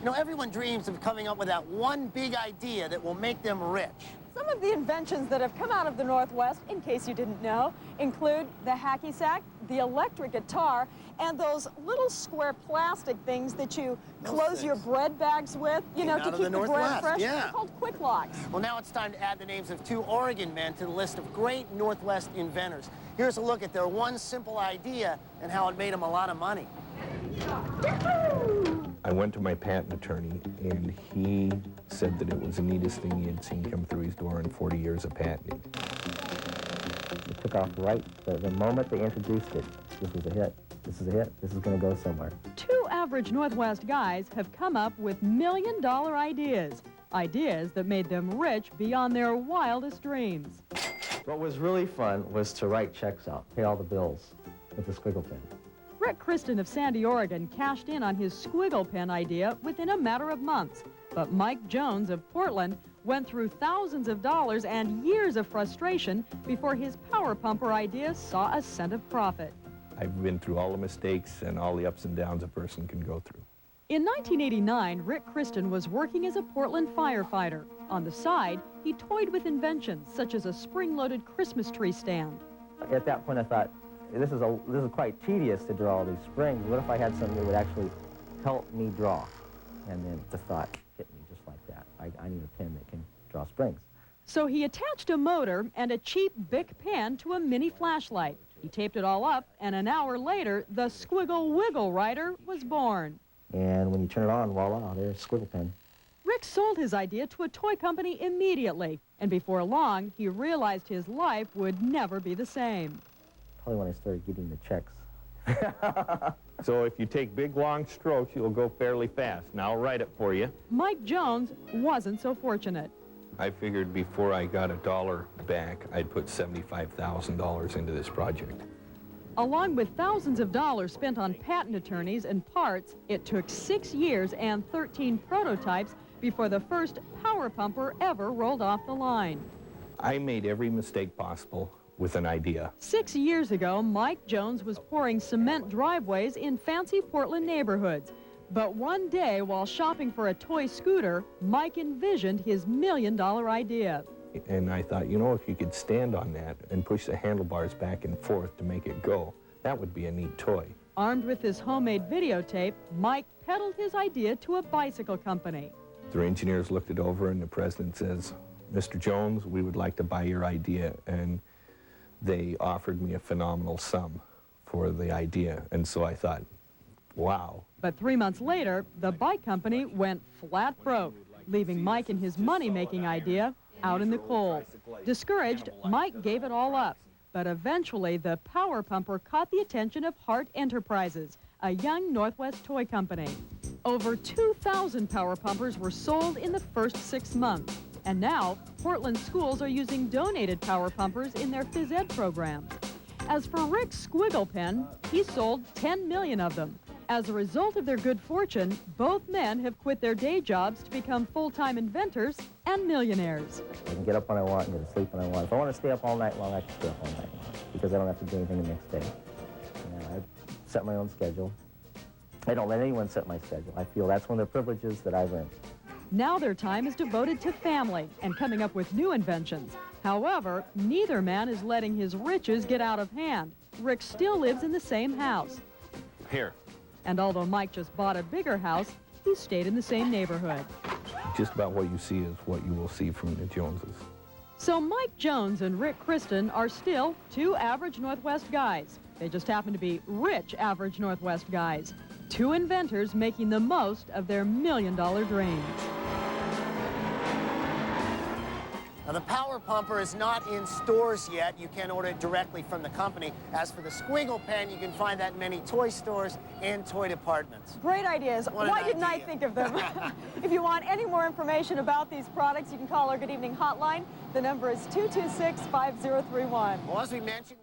You know, everyone dreams of coming up with that one big idea that will make them rich. Some of the inventions that have come out of the Northwest, in case you didn't know, include the hacky sack, the electric guitar, and those little square plastic things that you close your bread bags with, you know, to keep the bread fresh. Yeah. They're called quick locks. Well, now it's time to add the names of 2 Oregon men to the list of great Northwest inventors. Here's a look at their one simple idea and how it made them a lot of money. I went to my patent attorney, and he said that it was the neatest thing he had seen come through his door in 40 years of patenting. It took off right the moment they introduced it. This was a hit. This is a hit. This is going to go somewhere. 2 average Northwest guys have come up with million-dollar ideas. Ideas that made them rich beyond their wildest dreams. What was really fun was to write checks out, pay all the bills with the squiggle pen. Rick Kristen of Sandy, Oregon cashed in on his squiggle pen idea within a matter of months. But Mike Jones of Portland went through thousands of dollars and years of frustration before his power pumper idea saw a cent of profit. I've been through all the mistakes and all the ups and downs a person can go through. In 1989, Rick Kristen was working as a Portland firefighter. On the side, he toyed with inventions such as a spring-loaded Christmas tree stand. At that point, I thought, this is quite tedious to draw all these springs. What if I had something that would actually help me draw? And then the thought hit me just like that. I need a pen that can draw springs. So he attached a motor and a cheap Bic pen to a mini flashlight. He taped it all up, and an hour later, the Squiggle Wiggle Writer was born. And when you turn it on, voila, there's a squiggle pen. Rick sold his idea to a toy company immediately, and before long, he realized his life would never be the same. Probably when I started getting the checks. So if you take big, long strokes, you'll go fairly fast. Now I'll write it for you. Mike Jones wasn't so fortunate. I figured before I got $1 back, I'd put $75,000 into this project. Along with thousands of dollars spent on patent attorneys and parts, it took 6 years and 13 prototypes before the first power pumper ever rolled off the line. I made every mistake possible with an idea. 6 years ago, Mike Jones was pouring cement driveways in fancy Portland neighborhoods. But one day, while shopping for a toy scooter, Mike envisioned his million-dollar idea. And I thought, you know, if you could stand on that and push the handlebars back and forth to make it go, that would be a neat toy. Armed with his homemade videotape, Mike peddled his idea to a bicycle company. Their engineers looked it over, and the president says, Mr. Jones, we would like to buy your idea. And they offered me a phenomenal sum for the idea. And so I thought, wow. But 3 months later, the bike company went flat broke, leaving Mike and his money-making idea out in the cold. Discouraged, Mike gave it all up. But eventually, the power pumper caught the attention of Hart Enterprises, a young Northwest toy company. Over 2,000 power pumpers were sold in the first 6 months. And now, Portland schools are using donated power pumpers in their phys ed programs. As for Rick's squiggle pen, he sold 10 million of them. As a result of their good fortune, both men have quit their day jobs to become full-time inventors and millionaires. I can get up when I want and go to sleep when I want. If I want to stay up all night long, I can stay up all night because I don't have to do anything the next day. And I set my own schedule. I don't let anyone set my schedule. I feel that's one of the privileges that I've earned. Now their time is devoted to family and coming up with new inventions. However, neither man is letting his riches get out of hand. Rick still lives in the same house. Here. And although Mike just bought a bigger house, he stayed in the same neighborhood. Just about what you see is what you will see from the Joneses. So Mike Jones and Rick Kristen are still 2 average Northwest guys. They just happen to be rich average Northwest guys. 2 inventors making the most of their million-dollar dreams. Now, the power pumper is not in stores yet. You can order it directly from the company. As for the squiggle pen, you can find that in many toy stores and toy departments. Great ideas. Why didn't I think of them? If you want any more information about these products, you can call our Good Evening hotline. The number is 226-5031. Well, as we mentioned...